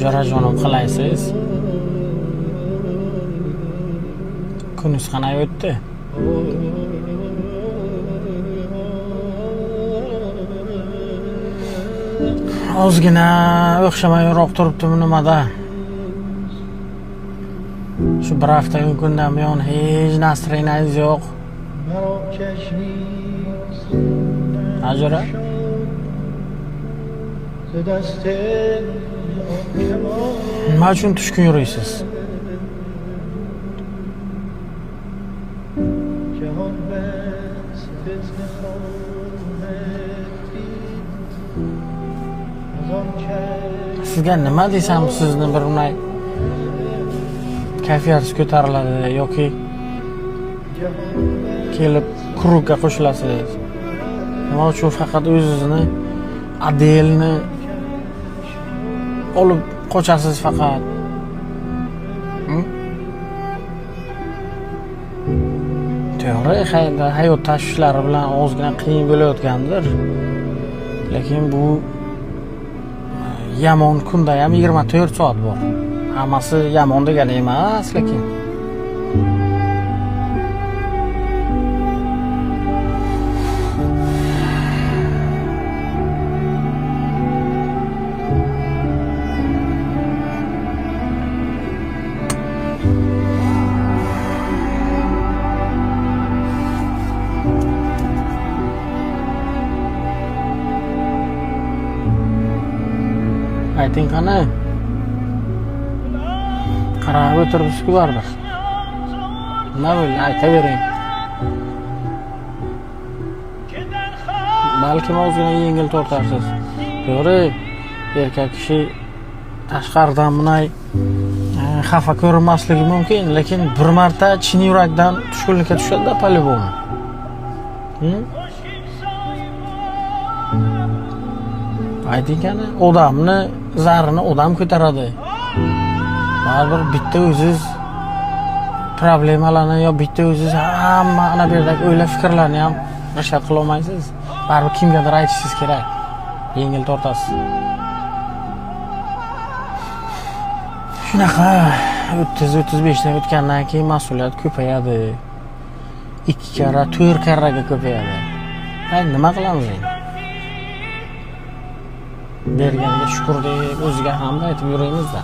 Jo'rajonim qilaysiz. Kuningiz qanday o'tdi? Ozgina o'xshamayroq turibdimi nimada? Shu bir hafta kundan buyon hech nastroyeniyingiz yo'q. Ajra? Nima uchun tushkun yuraysiz? Sizga nima desam sizni bir unay kayfiyatingiz ko'tariladi yoki kelib krugga qo'shilasiz. Nima uchun faqat o'zingizni adelni olib qochasiz faqat? To'g'ri, hayot tashvishlari bilan ozgina qiyin bo'layotgandir. Lekin bu yomon kunda ham 24 soat bor. Hammasi yomon degani emas, lekin ayting qani? Qarab o'tiribsiz-ku baribir. Nima bo'ldi? Aytavering. Balki ozgina yengil tortarsiz. To'g'ri, erkak kishi tashqaridan bunday xafa ko'rinmasligi mumkin, lekin bir marta chin yurakdan tushkunlikka tushadi-da polibon. Ayting qani, odamni zarini odam ko'taradi. Baribir bitta o'ziz problemalarni yo bitta o'ziz hamma ana bu yerdagi o'ylab fikrlarni ham rashad qila olmaysiz. Baribir kimgadir aytishingiz kerak. Yengil tortasiz. Shunaqa 30-35 dan o'tgandan keyin mas'uliyat ko'payadi. 2 karra, 4 karraga ko'payadi. Nima qilamiz endi? Berganiga shukr deb o'ziga hamd aytib yuraymiz-da.